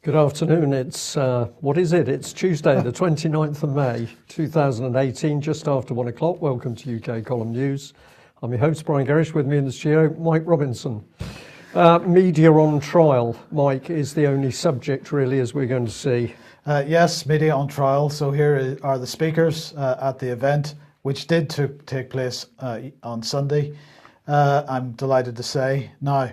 Good afternoon. It's, what is it? It's Tuesday, the 29th of May, 2018, just after 1 o'clock. Welcome to UK Column News. I'm your host, Brian Gerrish. With me in the studio, Mike Robinson. Media on trial, Mike, is the only subject, really, as we're going to see. Yes, media on trial. So here are the speakers at the event, which did take place on Sunday. I'm delighted to say. Now,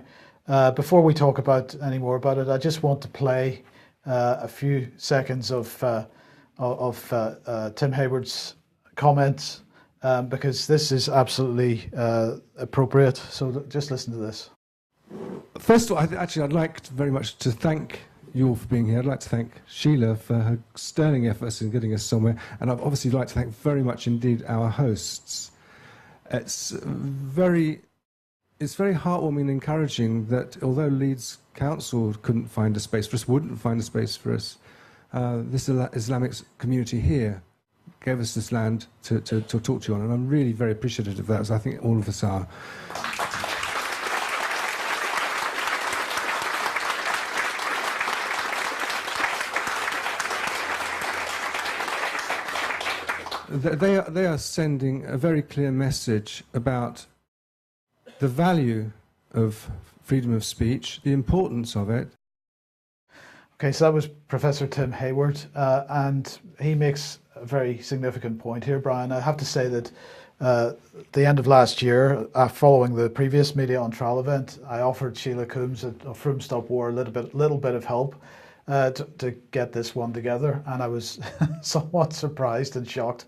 before we talk about any more about it, I just want to play a few seconds of Tim Hayward's comments because this is absolutely appropriate. So just listen to this. First of all, I'd like very much to thank you all for being here. I'd like to thank Sheila for her sterling efforts in getting us somewhere, and I'd obviously like to thank very much indeed our hosts. It's very heartwarming and encouraging that although Leeds Council couldn't find a space for us, wouldn't find a space for us, this Islamic community here gave us this land to talk to you on, and I'm really very appreciative of that, as I think all of us are. They are sending a very clear message about the value of freedom of speech, the importance of it. Okay, so that was Professor Tim Hayward, and he makes a very significant point here, Brian. I have to say that the end of last year, following the previous Media on Trial event, I offered Sheila Coombs of From Stop War a little bit of help to get this one together, and I was somewhat surprised and shocked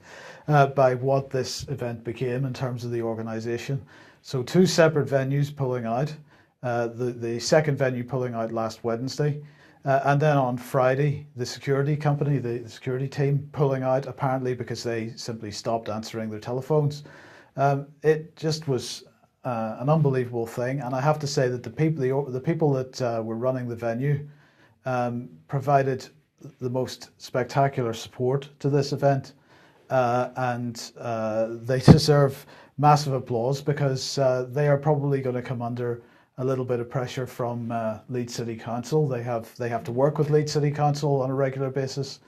by what this event became in terms of the organisation. So two separate venues pulling out, the second venue pulling out last Wednesday, and then on Friday the security company, the security team pulling out, apparently because they simply stopped answering their telephones. It just was an unbelievable thing, and I have to say that the people that were running the venue provided the most spectacular support to this event, and they deserve massive applause because they are probably going to come under a little bit of pressure from Leeds City Council. They have to work with Leeds City Council on a regular basis,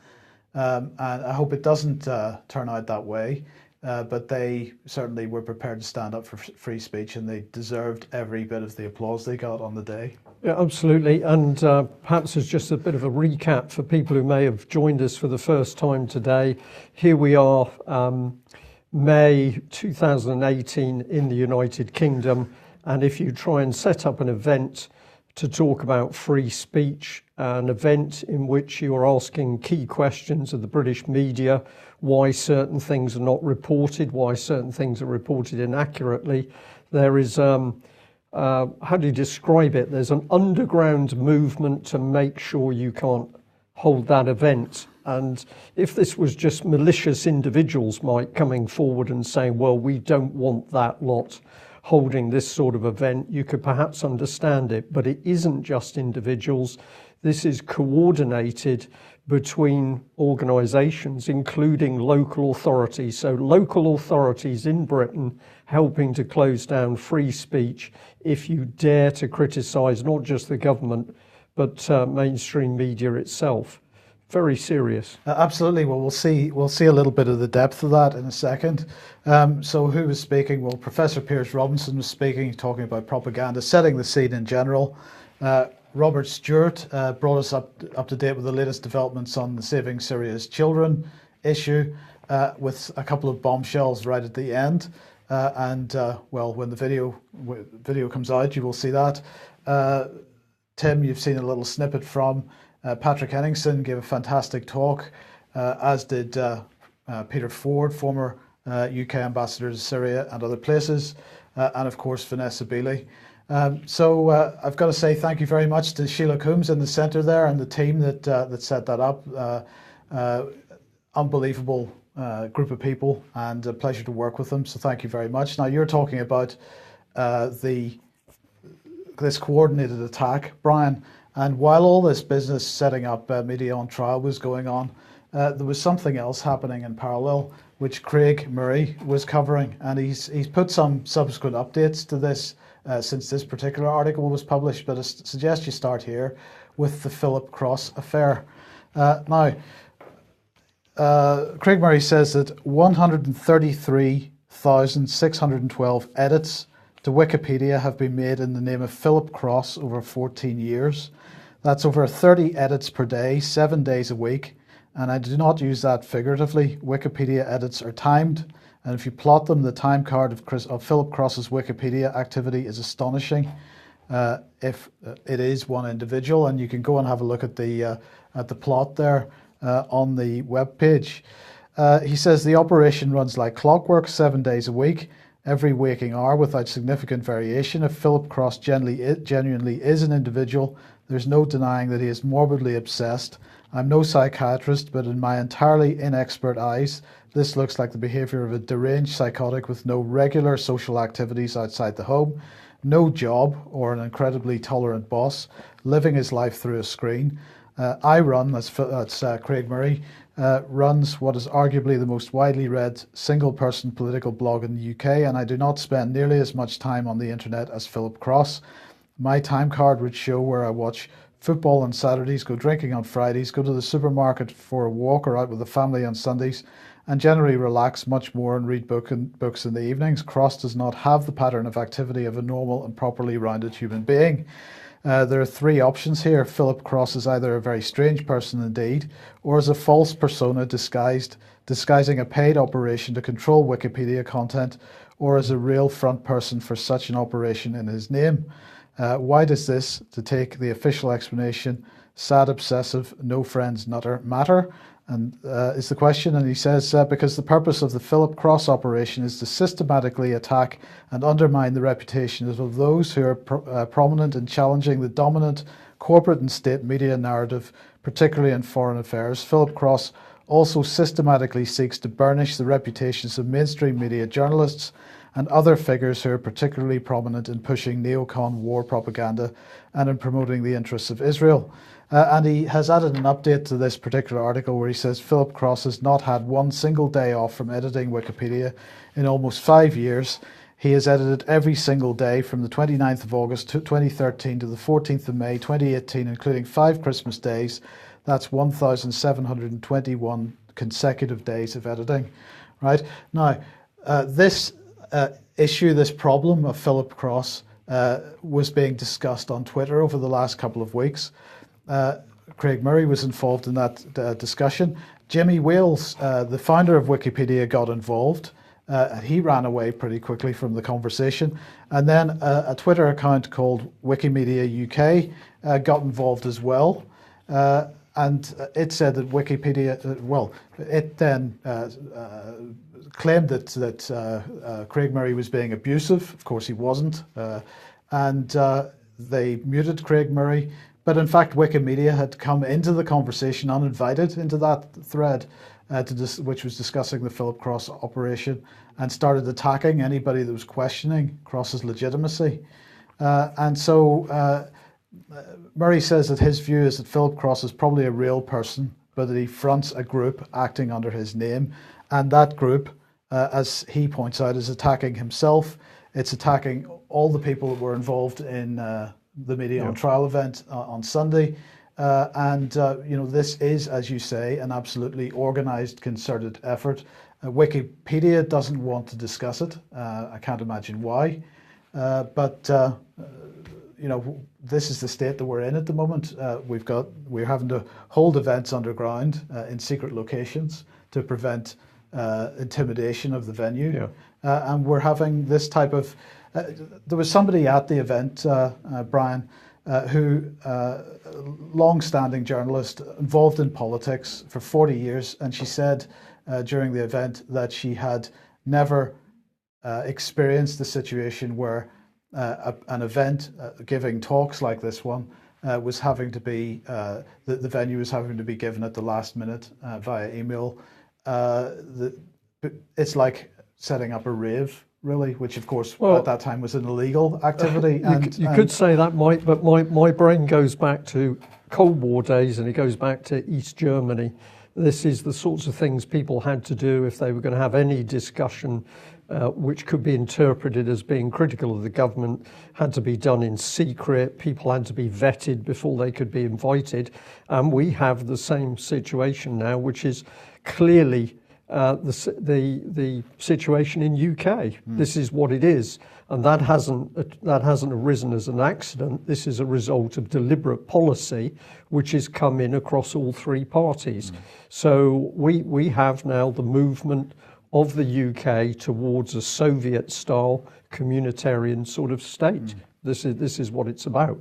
and I hope it doesn't turn out that way. But they certainly were prepared to stand up for free speech, and they deserved every bit of the applause they got on the day. Yeah, absolutely. And perhaps as just a bit of a recap for people who may have joined us for the first time today, here we are, May 2018 in the United Kingdom. And if you try and set up an event to talk about free speech, an event in which you are asking key questions of the British media, why certain things are not reported, why certain things are reported inaccurately, there is, how do you describe it? There's an underground movement to make sure you can't hold that event. And if this was just malicious individuals, Mike, coming forward and saying, well, we don't want that lot holding this sort of event, you could perhaps understand it. But it isn't just individuals. This is coordinated between organisations, including local authorities. So local authorities in Britain helping to close down free speech if you dare to criticise not just the government, but mainstream media itself. Very serious. Absolutely. Well, we'll see a little bit of the depth of that in a second. So who was speaking? Well, Professor Piers Robinson was speaking, talking about propaganda, setting the scene in general. Robert Stewart brought us up to date with the latest developments on the Saving Syria's Children issue, with a couple of bombshells right at the end. Well, when the video comes out, you will see that. Tim, you've seen a little snippet from Patrick Henningsen gave a fantastic talk, as did Peter Ford, former UK ambassador to Syria and other places, and of course Vanessa Beeley. So I've got to say thank you very much to Sheila Coombs in the centre there and the team that set that up. Unbelievable group of people, and a pleasure to work with them. So thank you very much. Now you're talking about this coordinated attack, Brian. And while all this business setting up Media on Trial was going on, there was something else happening in parallel, which Craig Murray was covering, and he's put some subsequent updates to this since this particular article was published. But I suggest you start here with the Philip Cross affair. Now, Craig Murray says that 133,612 edits to Wikipedia have been made in the name of Philip Cross over 14 years. That's over 30 edits per day, 7 days a week. And I do not use that figuratively. Wikipedia edits are timed. And if you plot them, the time card of Philip Cross's Wikipedia activity is astonishing. If it is one individual, and you can go and have a look at the plot there on the web page. He says the operation runs like clockwork, 7 days a week, every waking hour without significant variation. If Philip Cross genuinely is an individual, there's no denying that he is morbidly obsessed. I'm no psychiatrist, but in my entirely inexpert eyes, this looks like the behaviour of a deranged psychotic with no regular social activities outside the home, no job, or an incredibly tolerant boss, living his life through a screen. I run, that's Craig Murray, runs what is arguably the most widely read single-person political blog in the UK, and I do not spend nearly as much time on the internet as Philip Cross. My time card would show where I watch football on Saturdays, go drinking on Fridays, go to the supermarket for a walk or out with the family on Sundays, and generally relax much more and read books in the evenings. Cross does not have the pattern of activity of a normal and properly rounded human being. There are three options here. Philip Cross is either a very strange person indeed, or is a false persona disguising a paid operation to control Wikipedia content, or is a real front person for such an operation in his name. Why does this, to take the official explanation, sad, obsessive, no friends nutter matter? And is the question, and he says, because the purpose of the Philip Cross operation is to systematically attack and undermine the reputation of those who are prominent in challenging the dominant corporate and state media narrative, particularly in foreign affairs. Philip Cross also systematically seeks to burnish the reputations of mainstream media journalists and other figures who are particularly prominent in pushing neocon war propaganda and in promoting the interests of Israel. And he has added an update to this particular article where he says Philip Cross has not had one single day off from editing Wikipedia in almost 5 years. He has edited every single day from the 29th of August 2013 to the 14th of May 2018, including 5 Christmas days. That's 1,721 consecutive days of editing. Right now, this issue, this problem of Philip Cross was being discussed on Twitter over the last couple of weeks. Craig Murray was involved in that discussion. Jimmy Wales, the founder of Wikipedia, got involved. He ran away pretty quickly from the conversation. And then a Twitter account called Wikimedia UK got involved as well. And it said that Wikipedia, it then claimed that Craig Murray was being abusive. Of course, he wasn't. And they muted Craig Murray. But in fact, Wikimedia had come into the conversation uninvited into that thread, which was discussing the Philip Cross operation, and started attacking anybody that was questioning Cross's legitimacy. And so Murray says that his view is that Philip Cross is probably a real person, but that he fronts a group acting under his name. And that group, as he points out, is attacking himself. It's attacking all the people that were involved in the Media on Trial event on Sunday. This is, as you say, an absolutely organised, concerted effort. Wikipedia doesn't want to discuss it. I can't imagine why. But this is the state that we're in at the moment. We're having to hold events underground in secret locations to prevent intimidation of the venue. Yeah. And we're having this type of... there was somebody at the event, Brian, who, long-standing journalist, involved in politics for 40 years, and she said during the event that she had never experienced a situation where an event giving talks like this one was having to be, the venue was having to be given at the last minute via email. It's like setting up a rave, really, which of course at that time was an illegal activity. You could say that, Mike, but my brain goes back to Cold War days, and it goes back to East Germany. This is the sorts of things people had to do if they were going to have any discussion which could be interpreted as being critical of the government, had to be done in secret. People had to be vetted before they could be invited. And we have the same situation now, which is clearly the situation in UK. This is what it is, and that hasn't arisen as an accident. This is a result of deliberate policy, which has come in across all three parties. So we have now the movement of the UK towards a Soviet-style communitarian sort of state. This is what it's about.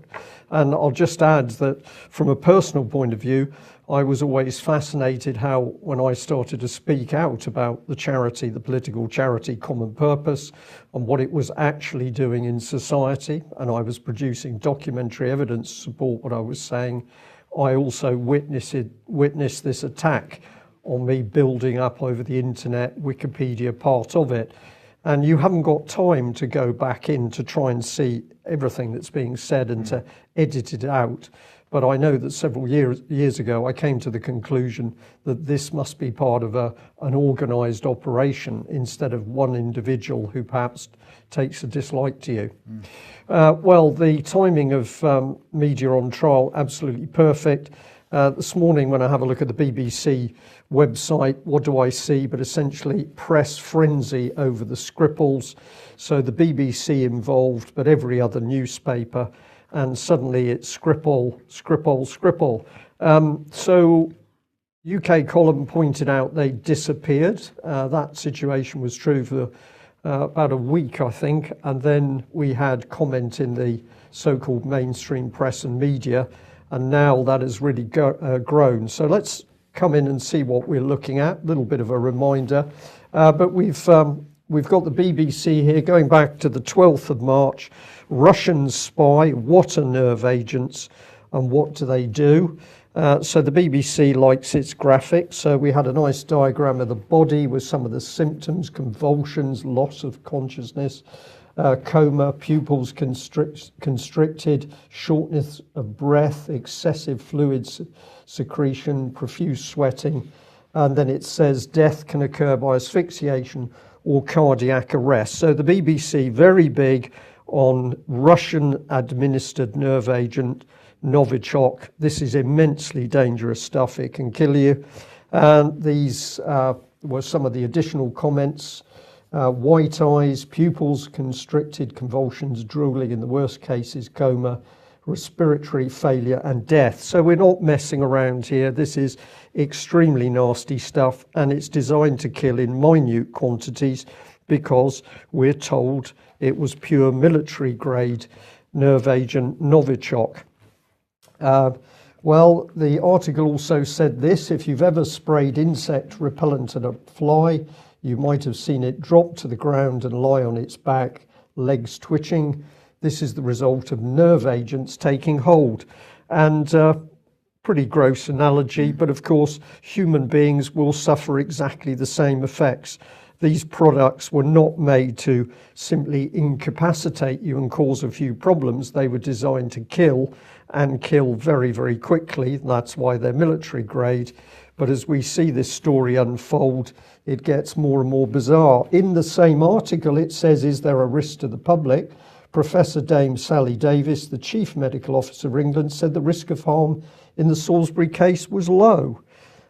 And I'll just add that from a personal point of view, I was always fascinated how, when I started to speak out about the charity, the political charity Common Purpose, and what it was actually doing in society, and I was producing documentary evidence to support what I was saying, I also witnessed this attack on me building up over the internet, Wikipedia part of it. And you haven't got time to go back in to try and see everything that's being said and to edit it out. But I know that several years ago, I came to the conclusion that this must be part of an organised operation instead of one individual who perhaps takes a dislike to you. Well, the timing of Media on Trial, absolutely perfect. This morning, when I have a look at the BBC website, what do I see? But essentially press frenzy over the Skripals. So the BBC involved, but every other newspaper. And suddenly it's Skripal. So UK column pointed out they disappeared. That situation was true for about a week, I think. And then we had comment in the so-called mainstream press and media. And now that has really grown. So let's come in and see what we're looking at. A little bit of a reminder. But we've got the BBC here going back to the 12th of March. Russian spy, what are nerve agents and what do they do? So the BBC likes its graphics. So we had a nice diagram of the body with some of the symptoms: convulsions, loss of consciousness, coma, pupils constricted, shortness of breath, excessive fluid secretion, profuse sweating. And then it says death can occur by asphyxiation or cardiac arrest. So the BBC, very big on Russian-administered nerve agent Novichok. This is immensely dangerous stuff. It can kill you. And these were some of the additional comments. White eyes, pupils constricted, convulsions, drooling, in the worst cases, coma, respiratory failure and death. So we're not messing around here. This is extremely nasty stuff, and it's designed to kill in minute quantities because we're told it was pure military grade nerve agent Novichok. Well, the article also said this: if you've ever sprayed insect repellent at a fly, you might have seen it drop to the ground and lie on its back, legs twitching. This is the result of nerve agents taking hold. And pretty gross analogy, but of course, human beings will suffer exactly the same effects. These products were not made to simply incapacitate you and cause a few problems. They were designed to kill, and kill very, very quickly. That's why they're military grade. But as we see this story unfold, it gets more and more bizarre. In the same article, it says, is there a risk to the public? Professor Dame Sally Davis, the Chief Medical Officer of England, said the risk of harm in the Salisbury case was low.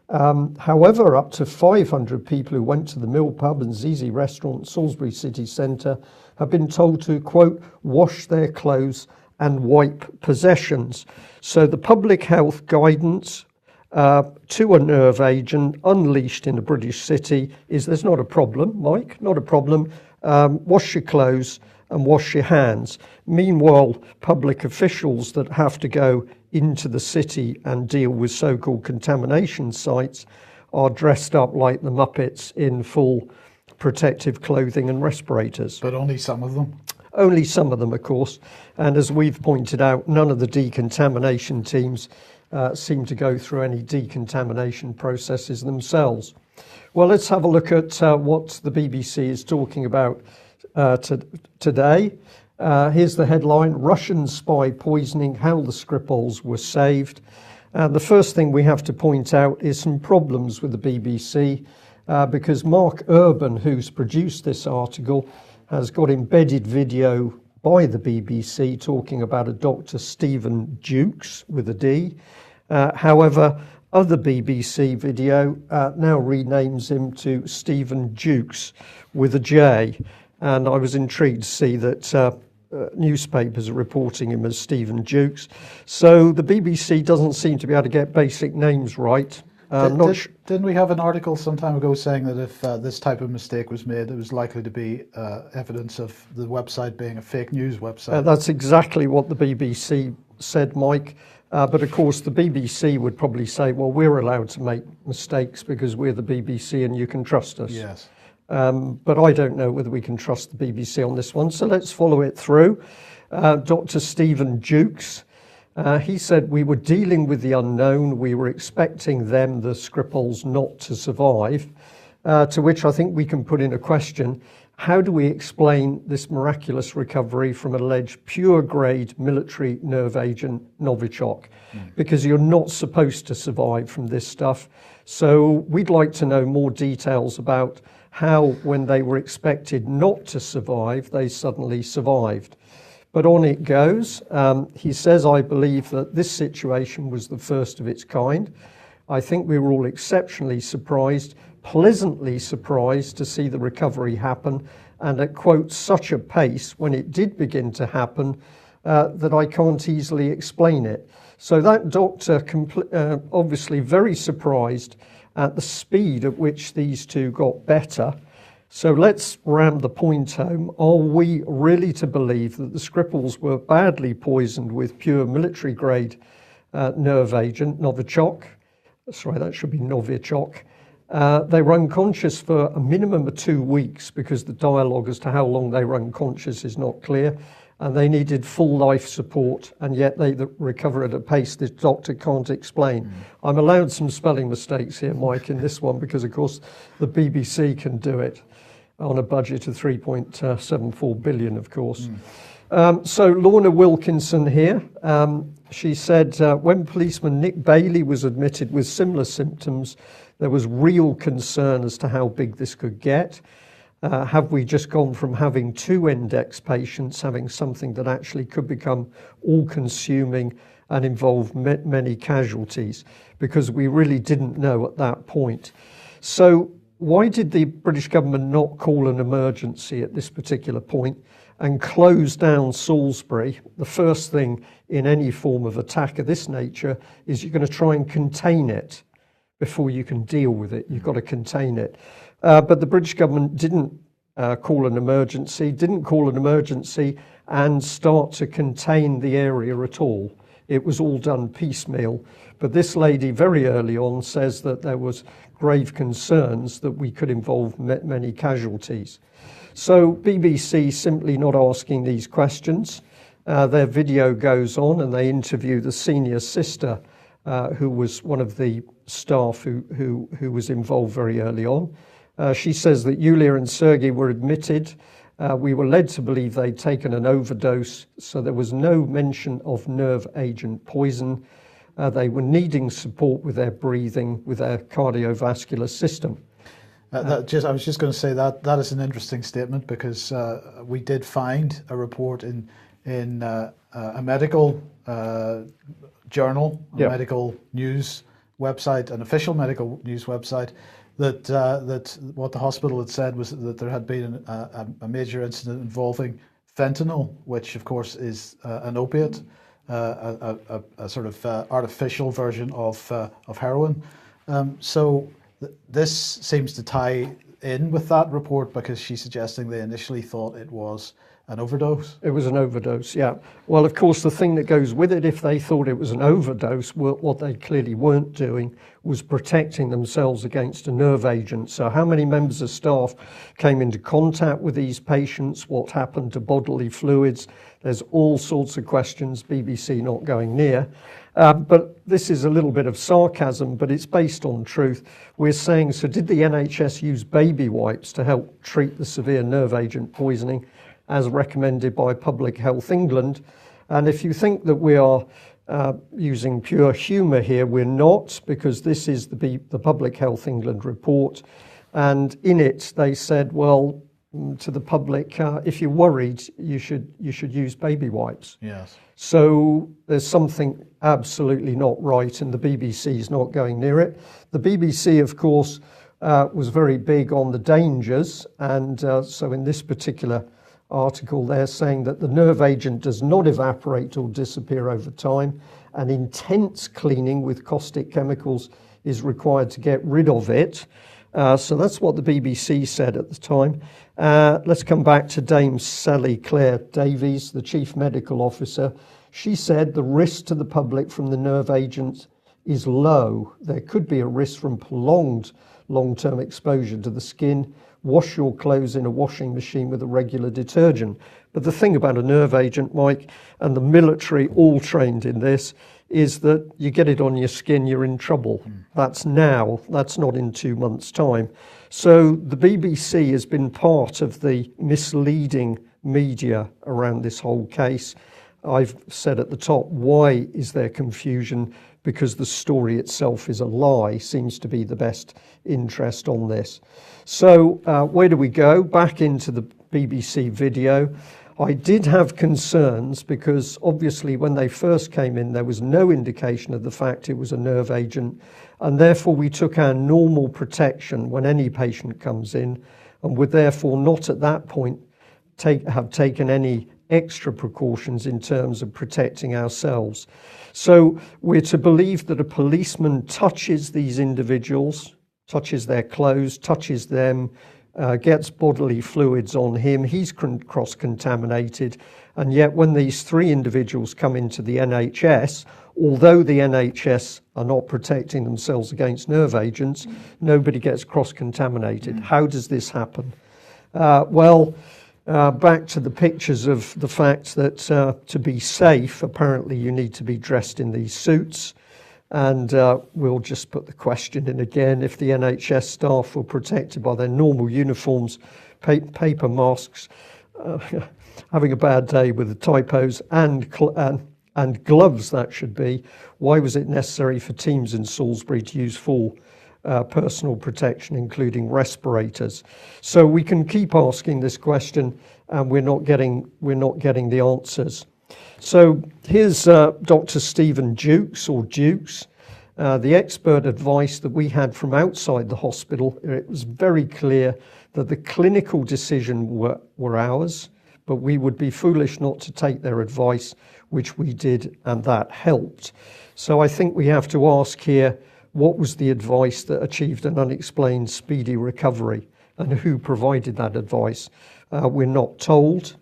However, up to 500 people who went to the Mill Pub and Zizi restaurant in Salisbury city centre have been told to, quote, wash their clothes and wipe possessions. So the public health guidance to a nerve agent unleashed in a British city is there's not a problem, Mike, not a problem. Wash your clothes and wash your hands. Meanwhile, public officials that have to go into the city and deal with so-called contamination sites are dressed up like the Muppets in full protective clothing and respirators. But only some of them? Only some of them, of course. And as we've pointed out, none of the decontamination teams seem to go through any decontamination processes themselves. Well, let's have a look at what the BBC is talking about today. Here's the headline: Russian spy poisoning, how the Skripals were saved. The first thing we have to point out is some problems with the BBC, because Mark Urban, who's produced this article, has got embedded video by the BBC talking about a Dr. Stephen Jukes with a D. However, other BBC video now renames him to Stephen Jukes with a J. And I was intrigued to see that newspapers are reporting him as Stephen Jukes. So the BBC doesn't seem to be able to get basic names right. Didn't we have an article some time ago saying that if this type of mistake was made, it was likely to be evidence of the website being a fake news website? That's exactly what the BBC said, Mike. But of course, the BBC would probably say, well, we're allowed to make mistakes because we're the BBC and you can trust us. Yes. But I don't know whether we can trust the BBC on this one. So let's follow it through. Dr. Stephen Jukes, he said, we were dealing with the unknown. We were expecting them, the Skripals, not to survive. To which I think we can put in a question. How do we explain this miraculous recovery from alleged pure-grade military nerve agent Novichok? Because you're not supposed to survive from this stuff. So we'd like to know more details about how, when they were expected not to survive, they suddenly survived. But on it goes. He says, I believe that this situation was the first of its kind. I think we were all exceptionally surprised, pleasantly surprised to see the recovery happen, and at, quote, such a pace when it did begin to happen that I can't easily explain it. So that doctor, obviously very surprised at the speed at which these two got better. So let's ram the point home. Are we really to believe that the Skripals were badly poisoned with pure military-grade nerve agent, Novichok? Sorry, that should be Novichok. They were unconscious for a minimum of 2 weeks because the dialogue as to how long they were unconscious is not clear, and they needed full life support, and yet they recover at a pace this doctor can't explain. I'm allowed some spelling mistakes here, Mike, in this one, because of course the BBC can do it on a budget of 3.74 billion, of course. So Lorna Wilkinson here, she said, when policeman Nick Bailey was admitted with similar symptoms, there was real concern as to how big this could get. Have we just gone from having 2 index patients having something that actually could become all-consuming and involve many casualties? Because we really didn't know at that point. So why did the British government not call an emergency at this particular point and close down Salisbury? The first thing in any form of attack of this nature is you're going to try and contain it before you can deal with it. You've got to contain it. But the British government didn't call an emergency and start to contain the area at all. It was all done piecemeal. But this lady very early on says that there was grave concerns that we could involve many casualties. So BBC simply not asking these questions. Their video goes on and they interview the senior sister who was one of the staff who was involved very early on. She says that Yulia and Sergei were admitted. We were led to believe they'd taken an overdose, so there was no mention of nerve agent poison. They were needing support with their breathing, with their cardiovascular system. I was just going to say that is an interesting statement, because we did find a report in a medical journal, a medical news website, an official medical news website, that what the hospital had said was that there had been a major incident involving fentanyl, which of course is an opiate, a sort of artificial version of heroin. So this seems to tie in with that report, because she's suggesting they initially thought it was an overdose. It was an overdose, yeah. Well, of course, the thing that goes with it, if they thought it was an overdose, what they clearly weren't doing was protecting themselves against a nerve agent. So how many members of staff came into contact with these patients? What happened to bodily fluids? There's all sorts of questions, BBC not going near. But this is a little bit of sarcasm, but it's based on truth. We're saying, so did the NHS use baby wipes to help treat the severe nerve agent poisoning, as recommended by Public Health England? And if you think that we are using pure humour here. We're not, because this is the Public Health England report, and in it they said, well, to the public, if you're worried, you should use baby wipes. Yes. So there's something absolutely not right, and the BBC is not going near it. The BBC, of course, was very big on the dangers, and so in this particular article they're saying that the nerve agent does not evaporate or disappear over time, and intense cleaning with caustic chemicals is required to get rid of it. So that's what the BBC said at the time. Let's come back to Dame Sally Claire Davies, the Chief Medical Officer. She said the risk to the public from the nerve agent is low. There could be a risk from prolonged long-term exposure to the skin. Wash your clothes in a washing machine with a regular detergent. But the thing about a nerve agent, Mike, and the military all trained in this, is that you get it on your skin, you're in trouble. That's now, that's not in 2 months' time. So the BBC has been part of the misleading media around this whole case. I've said at the top, why is there confusion? Because the story itself is a lie, seems to be the best interest on this. So where do we go? Back into the BBC video. I did have concerns because obviously when they first came in, there was no indication of the fact it was a nerve agent, and therefore we took our normal protection when any patient comes in, and would therefore not at that point have taken any extra precautions in terms of protecting ourselves. So we're to believe that a policeman touches these individuals, touches their clothes, touches them, gets bodily fluids on him, he's cross-contaminated, and yet when these 3 individuals come into the NHS, although the NHS are not protecting themselves against nerve agents, nobody gets cross-contaminated. How does this happen? Back to the pictures of the fact that to be safe, apparently you need to be dressed in these suits. And we'll just put the question in again. If the NHS staff were protected by their normal uniforms, paper masks, having a bad day with the typos, and gloves, that should be, why was it necessary for teams in Salisbury to use full personal protection, including respirators? So we can keep asking this question, and we're not getting the answers. So here's Dr. Stephen Dukes, the expert advice that we had from outside the hospital. It was very clear that the clinical decision were ours, but we would be foolish not to take their advice, which we did, and that helped. So I think we have to ask here, what was the advice that achieved an unexplained speedy recovery, and who provided that advice? We're not told.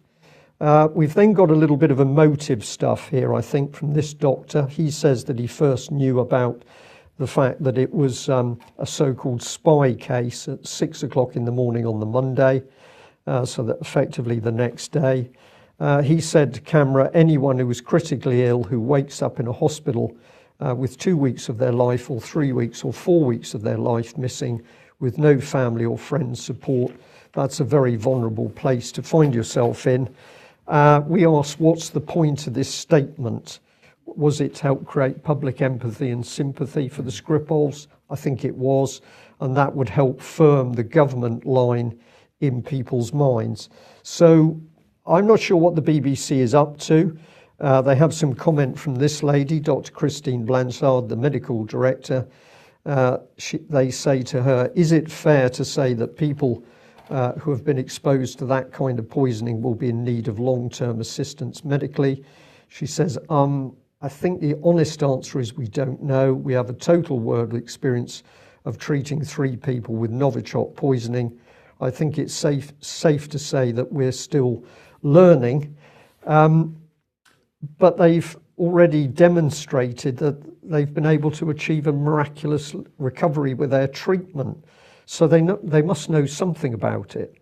We've then got a little bit of emotive stuff here, I think, from this doctor. He says that he first knew about the fact that it was a so-called spy case at 6 o'clock in the morning on the Monday, so that effectively the next day. He said to camera, anyone who is critically ill who wakes up in a hospital with 2 weeks of their life or 3 weeks or 4 weeks of their life missing with no family or friends support, that's a very vulnerable place to find yourself in. We asked, what's the point of this statement? Was it to help create public empathy and sympathy for the Skripals? I think it was, and that would help firm the government line in people's minds. So I'm not sure what the BBC is up to. They have some comment from this lady, Dr. Christine Blanchard, the medical director. They say to her, is it fair to say that people who have been exposed to that kind of poisoning will be in need of long-term assistance medically? She says, I think the honest answer is we don't know. We have a total world experience of treating 3 people with Novichok poisoning. I think it's safe to say that we're still learning. But they've already demonstrated that they've been able to achieve a miraculous recovery with their treatment. So they must know something about it.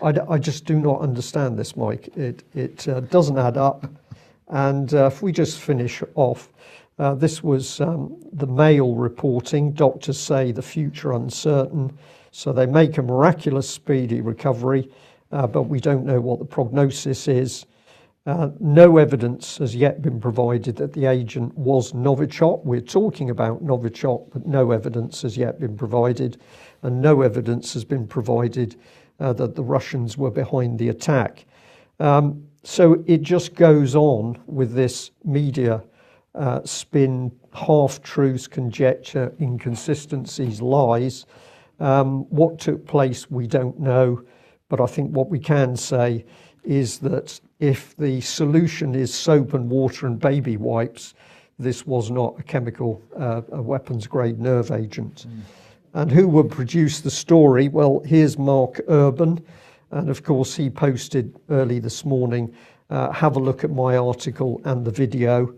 I just do not understand this, Mike. It doesn't add up. And if we just finish off, this was the Mail reporting. Doctors say the future uncertain. So they make a miraculous speedy recovery, but we don't know what the prognosis is. No evidence has yet been provided that the agent was Novichok. We're talking about Novichok, but no evidence has yet been provided, and no evidence has been provided that the Russians were behind the attack. So it just goes on with this media spin, half-truths, conjecture, inconsistencies, lies. What took place, we don't know, but I think what we can say is that if the solution is soap and water and baby wipes, this was not a chemical, a weapons-grade nerve agent. And who would produce the story? Well, here's Mark Urban, and of course he posted early this morning, have a look at my article and the video,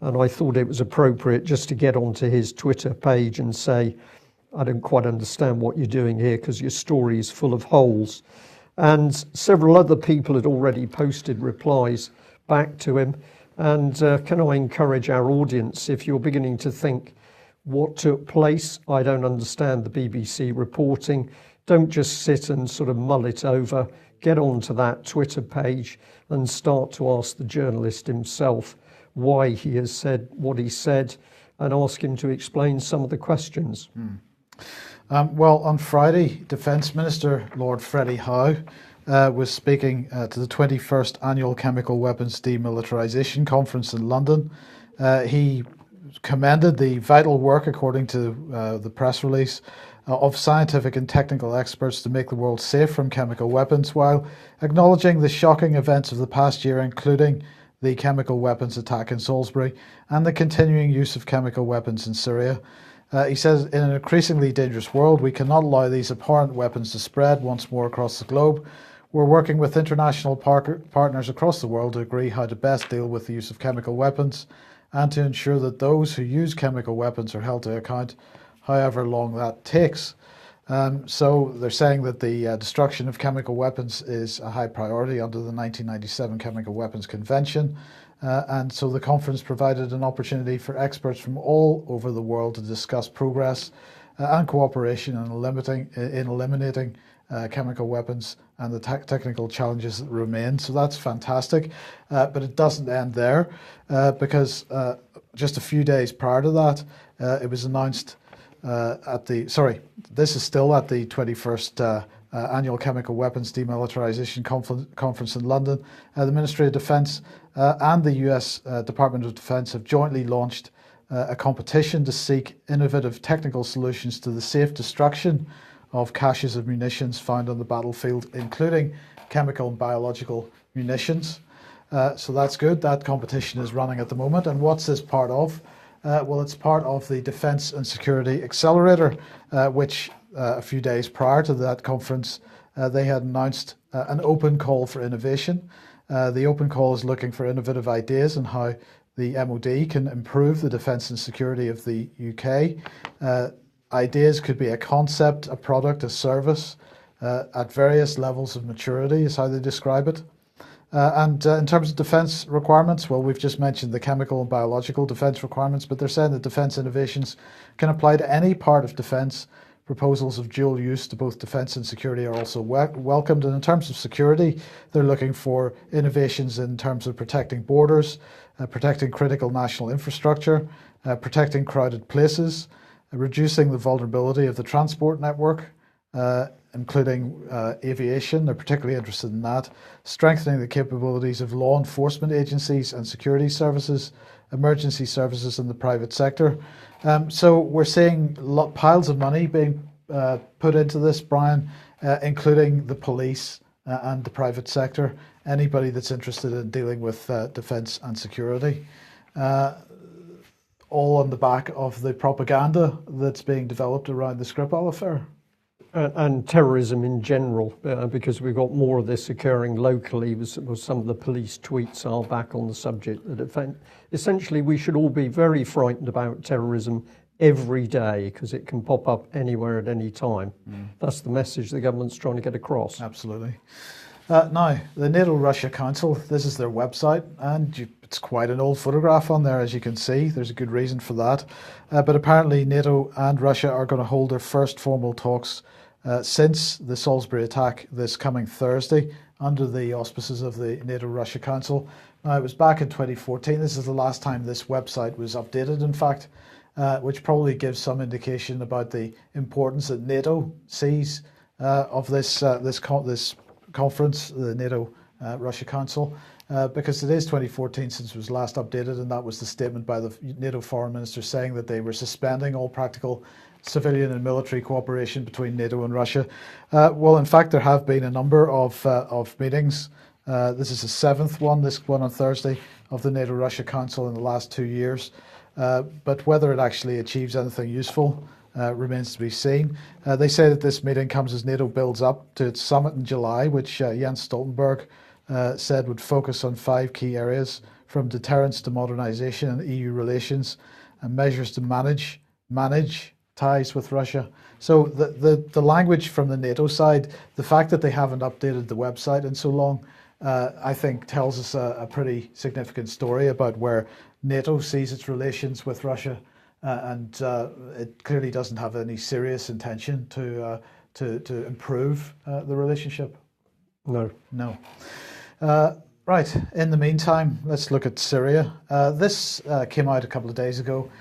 and I thought it was appropriate just to get onto his Twitter page and say, I don't quite understand what you're doing here because your story is full of holes. And several other people had already posted replies back to him. And can I encourage our audience, if you're beginning to think what took place, I don't understand the BBC reporting, don't just sit and sort of mull it over. Get onto that Twitter page and start to ask the journalist himself why he has said what he said and ask him to explain some of the questions. Well, on Friday, Defence Minister Lord Freddie Howe was speaking to the 21st Annual Chemical Weapons Demilitarisation Conference in London. He commended the vital work, according to the press release, of scientific and technical experts to make the world safe from chemical weapons, while acknowledging the shocking events of the past year, including the chemical weapons attack in Salisbury and the continuing use of chemical weapons in Syria. He says, in an increasingly dangerous world, we cannot allow these abhorrent weapons to spread once more across the globe. We're working with international partners across the world to agree how to best deal with the use of chemical weapons and to ensure that those who use chemical weapons are held to account, however long that takes. So they're saying that the destruction of chemical weapons is a high priority under the 1997 Chemical Weapons Convention. And so the conference provided an opportunity for experts from all over the world to discuss progress and cooperation in eliminating chemical weapons and the technical challenges that remain. So that's fantastic. But it doesn't end there because just a few days prior to that, it was announced this is still at the 21st Annual Chemical Weapons Demilitarisation Conference in London. The Ministry of Defence and the US Department of Defence have jointly launched a competition to seek innovative technical solutions to the safe destruction of caches of munitions found on the battlefield, including chemical and biological munitions. So that's good. That competition is running at the moment. And what's this part of? Well, it's part of the Defence and Security Accelerator, which a few days prior to that conference, they had announced an open call for innovation. The open call is looking for innovative ideas on how the MOD can improve the defence and security of the UK. Ideas could be a concept, a product, a service, at various levels of maturity is how they describe it. And in terms of defence requirements, well, we've just mentioned the chemical and biological defence requirements, but they're saying that defence innovations can apply to any part of defence. Proposals of dual use to both defence and security are also welcomed. And in terms of security, they're looking for innovations in terms of protecting borders, protecting critical national infrastructure, protecting crowded places, reducing the vulnerability of the transport network, including aviation. They're particularly interested in that. Strengthening the capabilities of law enforcement agencies and security services, emergency services in the private sector. So we're seeing piles of money being put into this, Brian, including the police and the private sector, anybody that's interested in dealing with defence and security. All on the back of the propaganda that's being developed around the Skripal affair. And terrorism in general, because we've got more of this occurring locally, was some of the police tweets are back on the subject. That essentially we should all be very frightened about terrorism every day because it can pop up anywhere at any time. That's the message the government's trying to get across. Absolutely. Now, the NATO-Russia Council, this is their website, and it's quite an old photograph on there, as you can see. There's a good reason for that. But apparently NATO and Russia are going to hold their first formal talks since the Salisbury attack this coming Thursday under the auspices of the NATO-Russia Council. Now, it was back in 2014. This is the last time this website was updated, in fact, which probably gives some indication about the importance that NATO sees of this conference, the NATO Russia Council, because it is 2014 since it was last updated, and that was the statement by the NATO foreign minister saying that they were suspending all practical civilian and military cooperation between NATO and Russia. Well, in fact, there have been a number of meetings. This is the seventh one, this one on Thursday, of the NATO-Russia Council in the last 2 years. But whether it actually achieves anything useful remains to be seen. They say that this meeting comes as NATO builds up to its summit in July, which Jens Stoltenberg said would focus on 5 key areas, from deterrence to modernisation and EU relations, and measures to manage ties with Russia. So the language from the NATO side, the fact that they haven't updated the website in so long, I think tells us a pretty significant story about where NATO sees its relations with Russia, and it clearly doesn't have any serious intention to improve the relationship. No. Right. In the meantime, let's look at Syria. This came out a couple of days ago.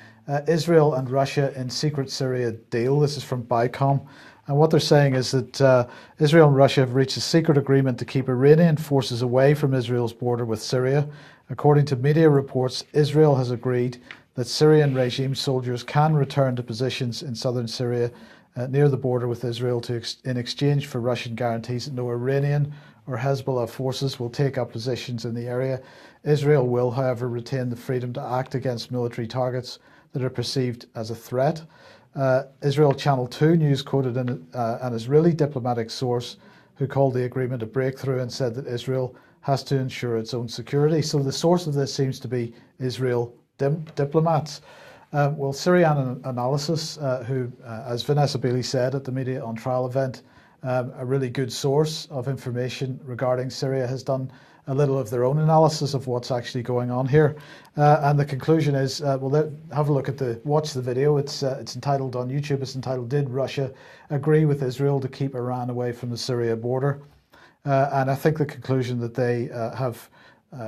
Israel and Russia in secret Syria deal. This is from BICOM. And what they're saying is that Israel and Russia have reached a secret agreement to keep Iranian forces away from Israel's border with Syria. According to media reports, Israel has agreed that Syrian regime soldiers can return to positions in southern Syria near the border with Israel in exchange for Russian guarantees that no Iranian or Hezbollah forces will take up positions in the area. Israel will, however, retain the freedom to act against military targets that are perceived as a threat. Israel Channel 2 News quoted an Israeli diplomatic source who called the agreement a breakthrough and said that Israel has to ensure its own security. So the source of this seems to be Israel diplomats. Well, Syrian Analysis, who, as Vanessa Beeley said at the Media on Trial event, a really good source of information regarding Syria, has done a little of their own analysis of what's actually going on here, and the conclusion is, have a look at watch the video. It's entitled on YouTube. It's entitled "Did Russia Agree with Israel to Keep Iran Away from the Syria Border?" And I think the conclusion that they have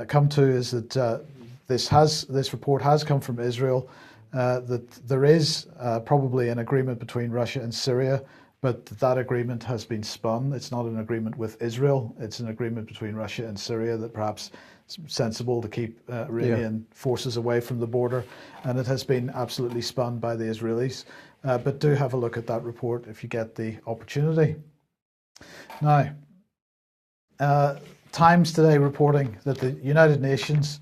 come to is that this report has come from Israel, that there is probably an agreement between Russia and Syria, but that agreement has been spun. It's not an agreement with Israel. It's an agreement between Russia and Syria that perhaps it's sensible to keep Iranian forces away from the border. And it has been absolutely spun by the Israelis. But do have a look at that report if you get the opportunity. Now, Times today reporting that the United Nations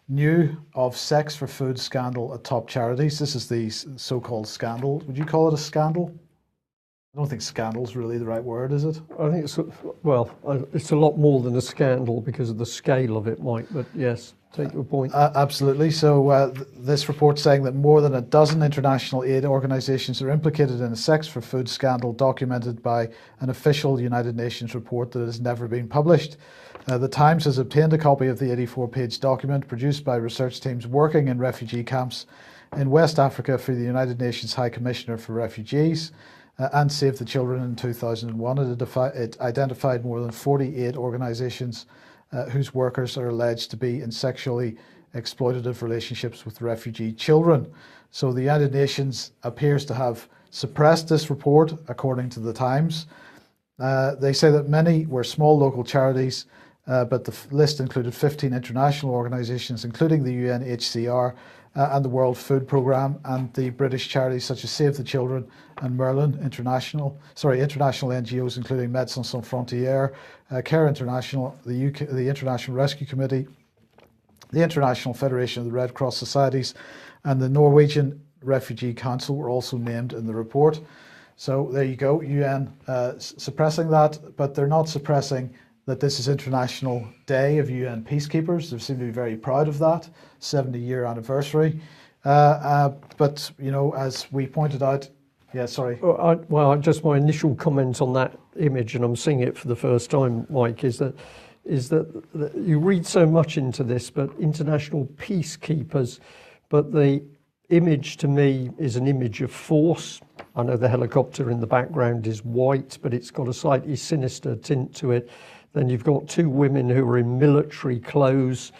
knew of sex for food scandal at top charities. This is the so-called scandal. Would you call it a scandal? I don't think scandal's really the right word, is it? I think it's a lot more than a scandal because of the scale of it, Mike. But yes, take your point. Absolutely. So this report saying that more than a dozen international aid organisations are implicated in a sex for food scandal documented by an official United Nations report that has never been published. The Times has obtained a copy of the 84-page document produced by research teams working in refugee camps in West Africa for the United Nations High Commissioner for Refugees. And Save the Children in 2001. It identified more than 48 organisations whose workers are alleged to be in sexually exploitative relationships with refugee children. So the United Nations appears to have suppressed this report, according to the Times. They say that many were small local charities, but the list included 15 international organisations, including the UNHCR, and the World Food Programme, and the British charities such as Save the Children and Merlin international NGOs including Médecins Sans Frontières, Care International, the International Rescue Committee, the International Federation of the Red Cross Societies, and the Norwegian Refugee Council were also named in the report. So there you go, UN suppressing that, but they're not suppressing that this is International Day of UN Peacekeepers. They seem to be very proud of that, 70-year anniversary. But, you know, as we pointed out, yeah, sorry. Well, just my initial comment on that image, and I'm seeing it for the first time, Mike, is that you read so much into this, but international peacekeepers, but the image to me is an image of force. I know the helicopter in the background is white, but it's got a slightly sinister tint to it. Then you've got two women who are in military clothes,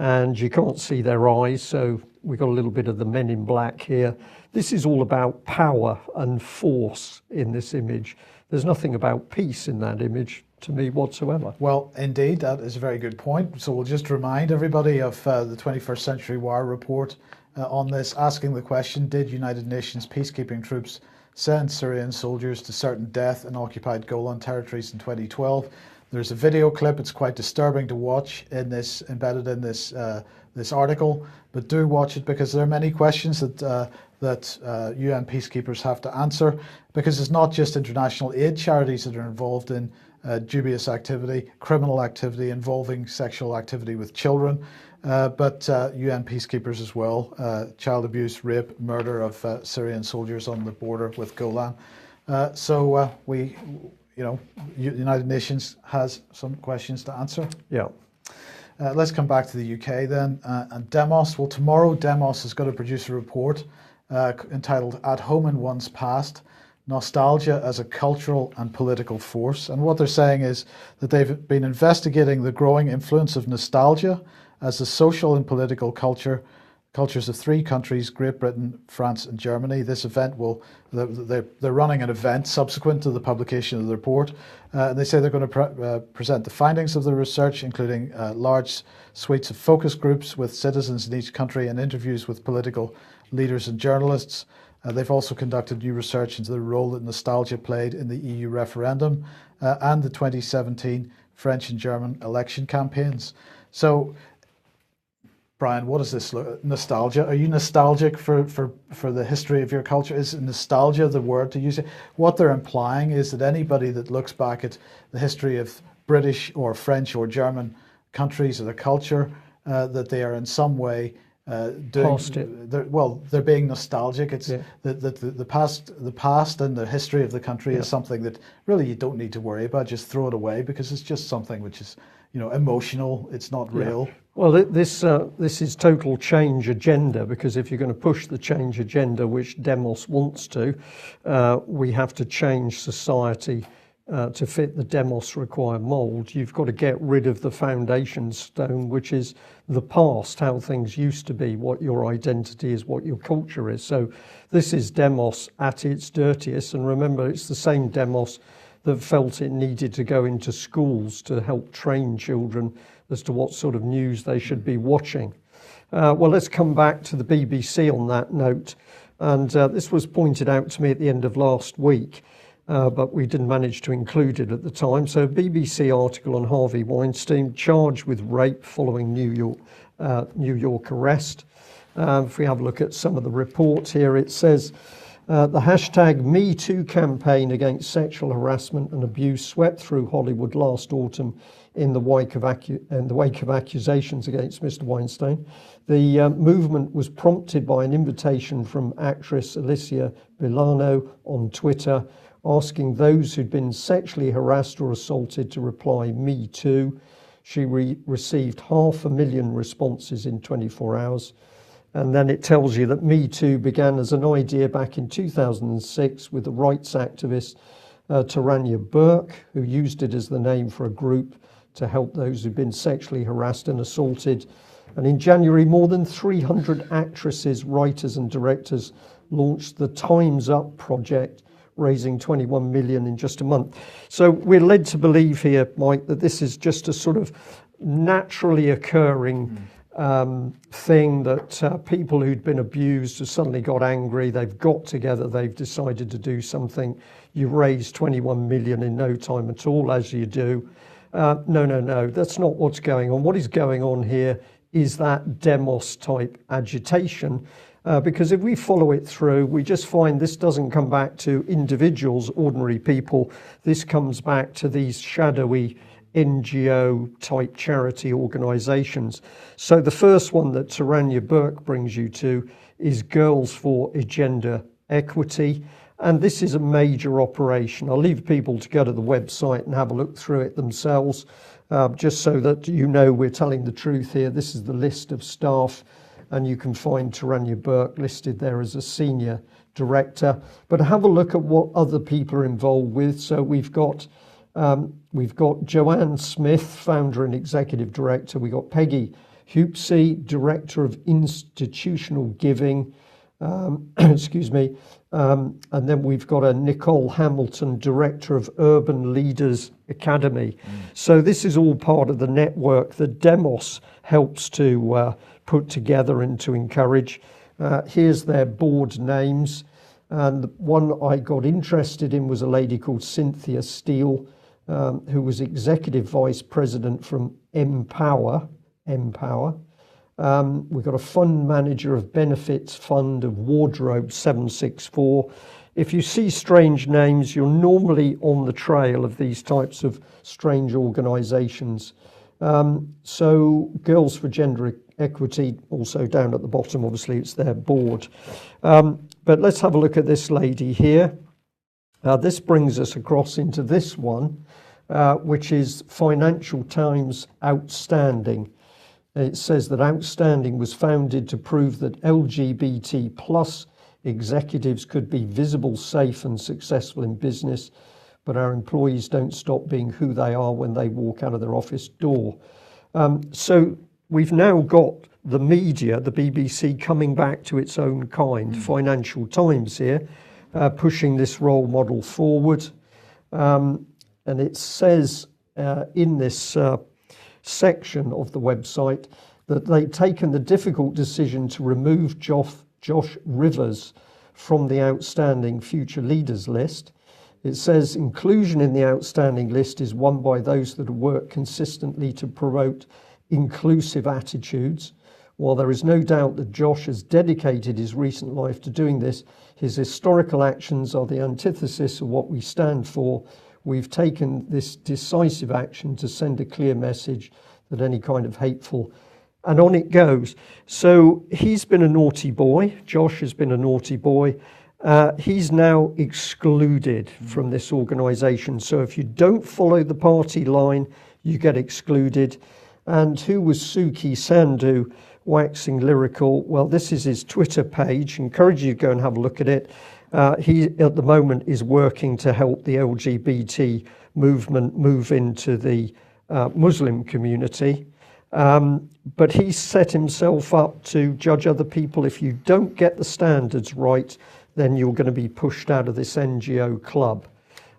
and you can't see their eyes, so we've got a little bit of the Men in Black here. This is all about power and force in this image. There's nothing about peace in that image to me whatsoever. Well, indeed, that is a very good point. So we'll just remind everybody of the 21st Century Wire report on this, asking the question, did United Nations peacekeeping troops send Syrian soldiers to certain death in occupied Golan territories in 2012? There's a video clip. It's quite disturbing to watch in this, embedded in this this article, but do watch it because there are many questions that UN peacekeepers have to answer, because it's not just international aid charities that are involved in dubious activity, criminal activity involving sexual activity with children, but UN peacekeepers as well, child abuse, rape, murder of Syrian soldiers on the border with Golan. So we, you know, United Nations has some questions to answer. Yeah. Let's come back to the UK then, and Demos. Well, tomorrow Demos is going to produce a report entitled At Home in One's Past, Nostalgia as a Cultural and Political Force. And what they're saying is that they've been investigating the growing influence of nostalgia as a social and political cultures of three countries, Great Britain, France and Germany. This event they're running an event subsequent to the publication of the report. And they say they're going to present the findings of the research, including large suites of focus groups with citizens in each country and interviews with political leaders and journalists. They've also conducted new research into the role that nostalgia played in the EU referendum and the 2017 French and German election campaigns. So, Brian, what is this nostalgia? Are you nostalgic for the history of your culture? Is nostalgia the word to use? What they're implying is that anybody that looks back at the history of British or French or German countries or the culture, that they are in some way they're being nostalgic. It's the past and the history of the country is something that really you don't need to worry about. Just throw it away because it's just something which is, you know, emotional. It's not real. Well, this is total change agenda, because if you're going to push the change agenda, which Demos wants to, we have to change society to fit the Demos required mould. You've got to get rid of the foundation stone, which is the past, how things used to be, what your identity is, what your culture is. So this is Demos at its dirtiest. And remember, it's the same Demos that felt it needed to go into schools to help train children as to what sort of news they should be watching. Well, let's come back to the BBC on that note. And this was pointed out to me at the end of last week, but we didn't manage to include it at the time. So a BBC article on Harvey Weinstein, charged with rape following New York arrest. If we have a look at some of the reports here, it says, the hashtag #MeToo campaign against sexual harassment and abuse swept through Hollywood last autumn in the wake of accusations against Mr. Weinstein. The movement was prompted by an invitation from actress Alicia Milano on Twitter, asking those who'd been sexually harassed or assaulted to reply "Me Too." She received 500,000 responses in 24 hours. And then it tells you that Me Too began as an idea back in 2006 with the rights activist Taranya Burke, who used it as the name for a group to help those who've been sexually harassed and assaulted. And in January, more than 300 actresses, writers and directors launched the Time's Up project, raising 21 million in just a month. So we're led to believe here, Mike, that this is just a sort of naturally occurring thing, that people who'd been abused have suddenly got angry, they've got together, they've decided to do something. You raise 21 million in no time at all, as you do. No, that's not what's going on. What is going on here is that Demos type agitation, because if we follow it through, we just find this doesn't come back to individuals, ordinary people. This comes back to these shadowy NGO type charity organisations. So the first one that Taranya Burke brings you to is Girls for Gender Equity. And this is a major operation. I'll leave people to go to the website and have a look through it themselves, just so that you know we're telling the truth here. This is the list of staff, and you can find Taranya Burke listed there as a senior director. But have a look at what other people are involved with. So we've got Joanne Smith, founder and executive director. We've got Peggy Hoopsey, Director of Institutional Giving, excuse me, and then we've got a Nicole Hamilton, Director of Urban Leaders Academy. So this is all part of the network that Demos helps to put together and to encourage. Here's their board names. And the one I got interested in was a lady called Cynthia Steele, who was Executive Vice President from Empower. We've got a fund manager of Benefits Fund of Wardrobe 764. If you see strange names, you're normally on the trail of these types of strange organisations. So Girls for Gender Equity, also down at the bottom, obviously it's their board. But let's have a look at this lady here. This brings us across into this one, which is Financial Times Outstanding. It says that Outstanding was founded to prove that LGBT plus executives could be visible, safe and successful in business, but our employees don't stop being who they are when they walk out of their office door. So we've now got the media, the BBC, coming back to its own kind. Financial Times here, pushing this role model forward. And it says in this section of the website that they've taken the difficult decision to remove Josh Rivers from the Outstanding Future Leaders list. It says inclusion in the Outstanding list is won by those that work consistently to promote inclusive attitudes. While there is no doubt that Josh has dedicated his recent life to doing this, his historical actions are the antithesis of what we stand for. We've taken this decisive action to send a clear message that any kind of hateful, and on it goes. So he's been a naughty boy. Josh has been a naughty boy. He's now excluded from this organisation. So if you don't follow the party line, you get excluded. And who was Suki Sandhu waxing lyrical? Well, this is his Twitter page. Encourage you to go and have a look at it. He, at the moment, is working to help the LGBT movement move into the Muslim community. But he's set himself up to judge other people. If you don't get the standards right, then you're going to be pushed out of this NGO club.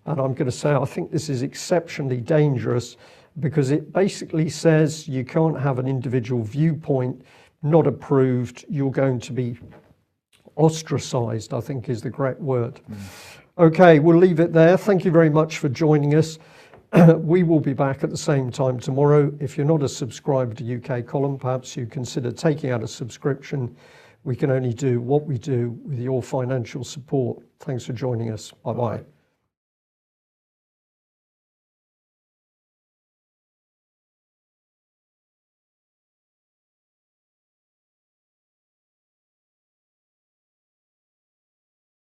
And I'm going to say, I think this is exceptionally dangerous because it basically says you can't have an individual viewpoint not approved. You're going to be ostracized, I think is the correct word. Okay, we'll leave it there. Thank you very much for joining us. We will be back at the same time tomorrow. If you're not a subscriber to UK Column, perhaps you consider taking out a subscription. We can only do what we do with your financial support. Thanks for joining us. Bye-bye.